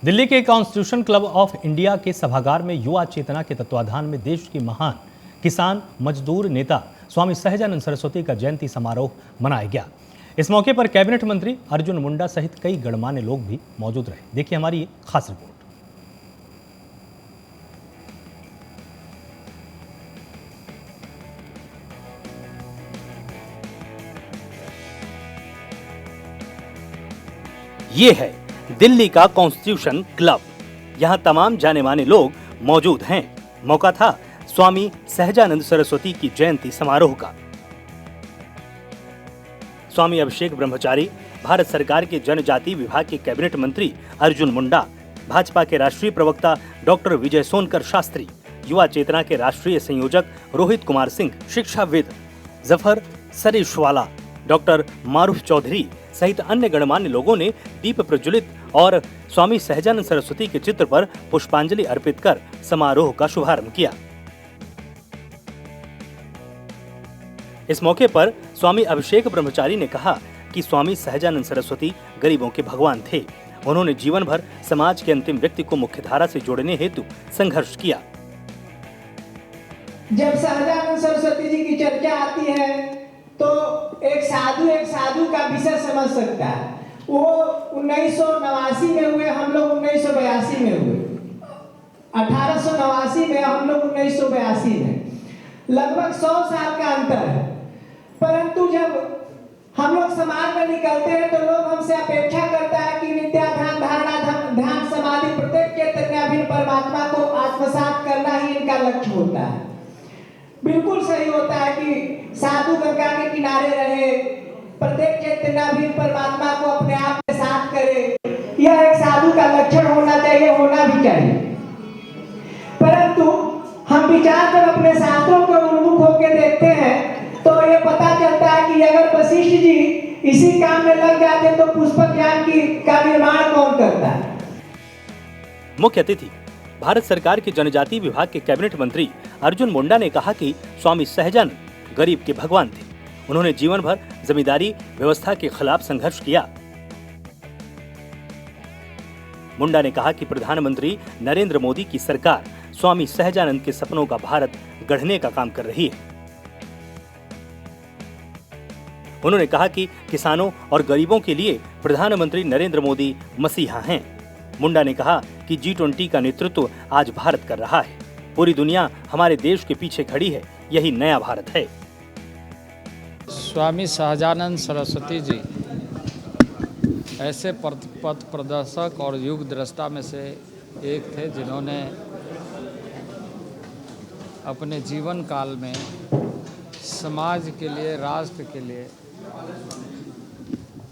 दिल्ली के constitution club of India के सभागार में युवा चेतना के तत्वाधान में देश के महान किसान मजदूर नेता स्वामी सहजानंद सरस्वती का जयंती समारोह मनाया गया। इस मौके पर कैबिनेट मंत्री अर्जुन मुंडा सहित कई गणमान्य लोग भी मौजूद रहे। देखिए हमारी ये खास रिपोर्ट। ये है दिल्ली का कॉन्स्टिट्यूशन क्लब। यहाँ तमाम जाने माने लोग मौजूद हैं। मौका था स्वामी सहजानंद सरस्वती की जयंती समारोह का। स्वामी अभिषेक ब्रह्मचारी, भारत सरकार के जनजाति विभाग के कैबिनेट मंत्री अर्जुन मुंडा, भाजपा के राष्ट्रीय प्रवक्ता डॉक्टर विजय सोनकर शास्त्री, युवा चेतना के राष्ट्रीय संयोजक रोहित कुमार सिंह, शिक्षाविद जफर सरीशवाला, डॉक्टर मारूफ चौधरी सहित अन्य गणमान्य लोगों ने दीप प्रज्वलित और स्वामी सहजानंद सरस्वती के चित्र पर पुष्पांजलि अर्पित कर समारोह का शुभारंभ किया। इस मौके पर स्वामी अभिषेक ब्रह्मचारी ने कहा कि स्वामी सहजानंद सरस्वती गरीबों के भगवान थे। उन्होंने जीवन भर समाज के अंतिम व्यक्ति को मुख्यधारा से जोड़ने हेतु संघर्ष किया। जब सहजानंद सरस्वती जी की चर्चा आती है तो एक साधु का विषय समझ सकता है। वो 1989 में हुए, हम लोग 1982 में हुए। 1889 में, हम लोग 1982 में, लगभग 100 साल का अंतर है। परंतु जब हम लोग समाज में निकलते हैं तो लोग हमसे अपेक्षा करता है कि नित्या ध्यान, धारणा, ध्यान, समाधि, प्रत्येक चैतन्याभिन्न परमात्मा को आत्मसात करना ही इनका लक्ष्य होता है। बिल्कुल सही होता है कि साधु गंगा के किनारे रहे, प्रत्येक चैतन्याभिन्न परमात्मा को अपने आप में साथ करे, यह एक साधु का लक्षण होना चाहिए, होना भी चाहिए। परंतु हम विचार जब अपने शास्त्रों को उन्मुख होकर देखते हैं तो ये पता चलता है कि अगर वशिष्ठ जी इसी काम में लग जाते तो पुष्पक ज्ञान का निर्माण कौन करता है। मुख्य अतिथि भारत सरकार के जनजाति विभाग के कैबिनेट मंत्री अर्जुन मुंडा ने कहा कि स्वामी सहजानंद गरीब के भगवान थे। उन्होंने जीवन भर जमींदारी व्यवस्था के खिलाफ संघर्ष किया। मुंडा ने कहा कि प्रधानमंत्री नरेंद्र मोदी की सरकार स्वामी सहजानंद के सपनों का भारत गढ़ने का काम कर रही है। उन्होंने कहा कि किसानों और गरीबों के लिए प्रधानमंत्री नरेंद्र मोदी मसीहा हैं। मुंडा ने कहा कि G20 का नेतृत्व आज भारत कर रहा है। पूरी दुनिया हमारे देश के पीछे खड़ी है। यही नया भारत है। स्वामी सहजानंद सरस्वती जी ऐसे पथ प्रदर्शक और युग दृष्टा में से एक थे जिन्होंने अपने जीवन काल में समाज के लिए, राष्ट्र के लिए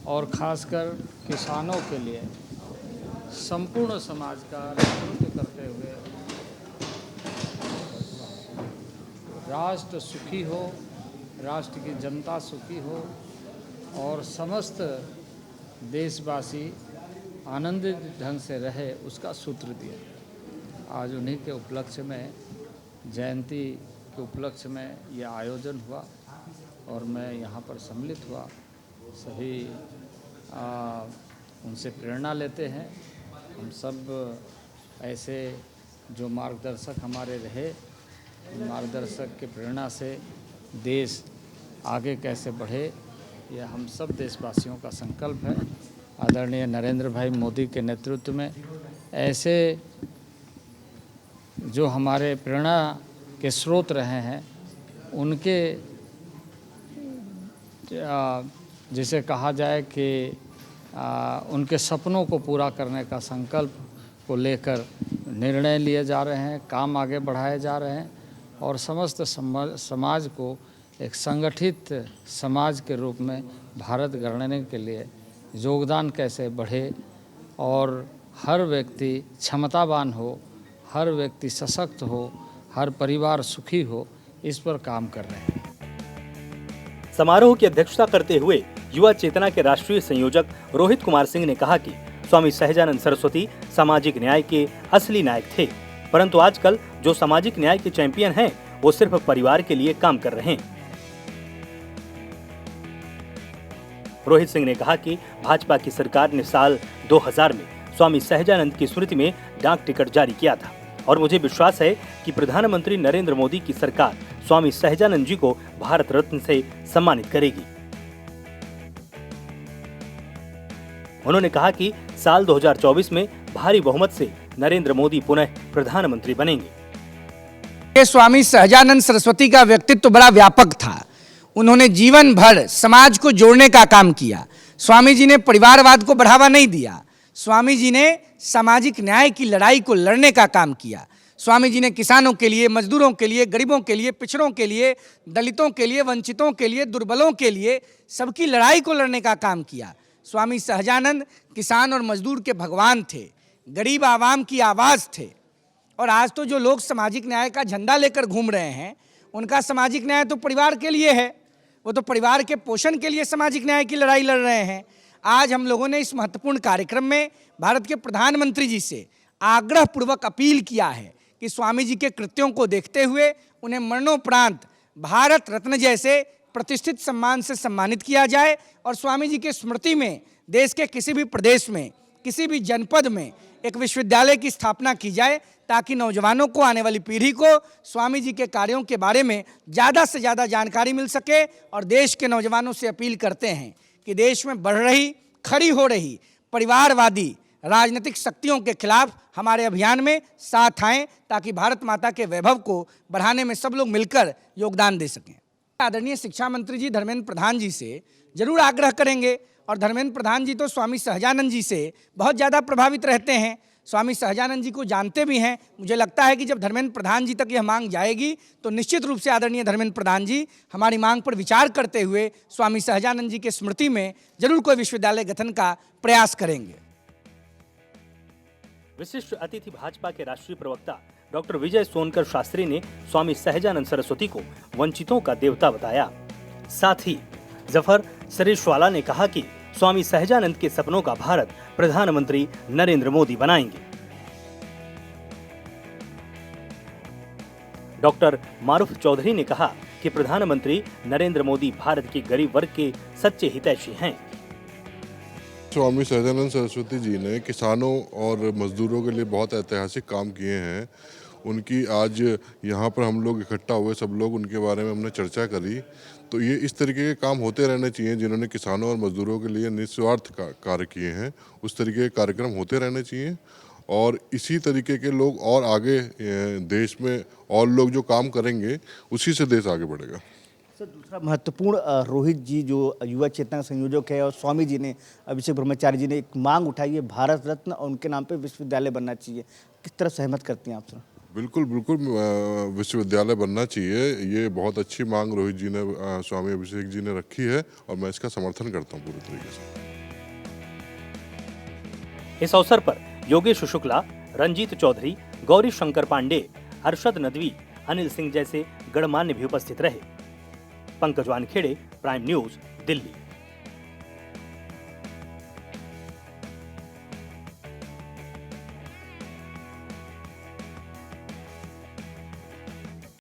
और खासकर किसानों के लिए संपूर्ण समाज का नेतृत्व करते हुए राष्ट्र सुखी हो, राष्ट्र की जनता सुखी हो और समस्त देशवासी आनंदित ढंग से रहे, उसका सूत्र दिया। आज उन्हीं के उपलक्ष्य में, जयंती के उपलक्ष्य में यह आयोजन हुआ और मैं यहाँ पर सम्मिलित हुआ। सभी उनसे प्रेरणा लेते हैं। हम सब ऐसे जो मार्गदर्शक हमारे रहे, मार्गदर्शक के प्रेरणा से देश आगे कैसे बढ़े, यह हम सब देशवासियों का संकल्प है। आदरणीय नरेंद्र भाई मोदी के नेतृत्व में ऐसे जो हमारे प्रेरणा के स्रोत रहे हैं, उनके जिसे कहा जाए कि उनके सपनों को पूरा करने का संकल्प को लेकर निर्णय लिए जा रहे हैं, काम आगे बढ़ाए जा रहे हैं और समस्त समाज को एक संगठित समाज के रूप में भारत गढ़ने के लिए योगदान कैसे बढ़े और हर व्यक्ति क्षमतावान हो, हर व्यक्ति सशक्त हो, हर परिवार सुखी हो, इस पर काम कर रहे हैं। समारोह की अध्यक्षता करते हुए युवा चेतना के राष्ट्रीय संयोजक रोहित कुमार सिंह ने कहा कि स्वामी सहजानंद सरस्वती सामाजिक न्याय के असली नायक थे, परंतु आजकल जो सामाजिक न्याय के चैंपियन हैं, वो सिर्फ परिवार के लिए काम कर रहे हैं। रोहित सिंह ने कहा कि भाजपा की सरकार ने साल 2000 में स्वामी सहजानंद की स्मृति में डाक टिकट जारी किया था और मुझे विश्वास है कि प्रधानमंत्री नरेंद्र मोदी की सरकार स्वामी सहजानंद जी को भारत रत्न से सम्मानित करेगी। उन्होंने कहा कि साल 2024 में भारी बहुमत से नरेंद्र मोदी पुनः प्रधानमंत्री बनेंगे। स्वामी सहजानंद सरस्वती का व्यक्तित्व बड़ा व्यापक था। उन्होंने जीवन भर समाज को जोड़ने का काम किया। स्वामी जी ने परिवारवाद को बढ़ावा नहीं दिया। स्वामी जी ने सामाजिक न्याय की लड़ाई को लड़ने का काम किया। स्वामी जी ने किसानों के लिए, मजदूरों के लिए, गरीबों के लिए, पिछड़ों के लिए, दलितों के लिए, वंचितों के लिए, दुर्बलों के लिए सबकी लड़ाई को लड़ने का काम किया। स्वामी सहजानंद किसान और मजदूर के भगवान थे, गरीब आवाम की आवाज़ थे। और आज तो जो लोग सामाजिक न्याय का झंडा लेकर घूम रहे हैं, उनका सामाजिक न्याय तो परिवार के लिए है। वो तो परिवार के पोषण के लिए सामाजिक न्याय की लड़ाई लड़ रहे हैं। आज हम लोगों ने इस महत्वपूर्ण कार्यक्रम में भारत के प्रधानमंत्री जी से आग्रहपूर्वक अपील किया है कि स्वामी जी के कृत्यों को देखते हुए उन्हें मरणोपरांत भारत रत्न जैसे प्रतिष्ठित सम्मान से सम्मानित किया जाए और स्वामी जी की स्मृति में देश के किसी भी प्रदेश में, किसी भी जनपद में एक विश्वविद्यालय की स्थापना की जाए ताकि नौजवानों को, आने वाली पीढ़ी को स्वामी जी के कार्यों के बारे में ज़्यादा से ज़्यादा जानकारी मिल सके। और देश के नौजवानों से अपील करते हैं कि देश में बढ़ रही, खड़ी हो रही परिवारवादी राजनीतिक शक्तियों के खिलाफ हमारे अभियान में साथ आएं ताकि भारत माता के वैभव को बढ़ाने में सब लोग मिलकर योगदान दे सकें। आदरणीय शिक्षा मंत्री जी धर्मेंद्र प्रधान जी से जरूर आग्रह करेंगे और धर्मेंद्र प्रधान जी तो स्वामी सहजानंद जी से बहुत ज़्यादा प्रभावित रहते हैं, स्वामी सहजानंद जी को जानते भी हैं। मुझे लगता है कि जब धर्मेंद्र प्रधान जी तक यह मांग जाएगी तो निश्चित रूप से आदरणीय धर्मेंद्र प्रधान जी हमारी मांग पर विचार करते हुए स्वामी सहजानंद जी के स्मृति में जरूर कोई विश्वविद्यालय गठन का प्रयास करेंगे। विशिष्ट अतिथि भाजपा के राष्ट्रीय प्रवक्ता डॉक्टर विजय सोनकर शास्त्री ने स्वामी सहजानंद सरस्वती को वंचितों का देवता बताया। साथ ही जफर सरेशवाला ने कहा कि स्वामी सहजानंद के सपनों का भारत प्रधानमंत्री नरेंद्र मोदी बनाएंगे। डॉक्टर मारूफ चौधरी ने कहा कि प्रधानमंत्री नरेंद्र मोदी भारत के गरीब वर्ग के सच्चे हितैषी हैं। स्वामी सहजानंद सरस्वती जी ने किसानों और मजदूरों के लिए बहुत ऐतिहासिक काम किए हैं। उनकी आज यहाँ पर हम लोग इकट्ठा हुए, सब लोग उनके बारे में हमने चर्चा करी। तो ये इस तरीके के काम होते रहने चाहिए जिन्होंने किसानों और मजदूरों के लिए निस्वार्थ कार्य किए हैं। उस तरीके के कार्यक्रम होते रहने चाहिए और इसी तरीके के लोग और आगे देश में और लोग जो काम करेंगे उसी से देश आगे बढ़ेगा। सर, दूसरा महत्वपूर्ण रोहित जी जो युवा चेतना संयोजक है और स्वामी जी ने, अभिषेक ब्रह्मचारी जी ने एक मांग उठाई है भारत रत्न और उनके नाम पे विश्वविद्यालय बनना चाहिए। किस तरह सहमत करती हैं आप सर? बिल्कुल बिल्कुल विश्वविद्यालय बनना चाहिए। ये बहुत अच्छी मांग रोहित जी ने, स्वामी अभिषेक जी ने रखी है और मैं इसका समर्थन करता हूँ पूरी तरीके से। इस अवसर पर योगेश शुक्ला, रंजीत चौधरी, गौरी शंकर पांडे, अरशद नदवी, अनिल सिंह जैसे गणमान्य भी उपस्थित रहे। Pankaj Wankhede, prime news, Delhi.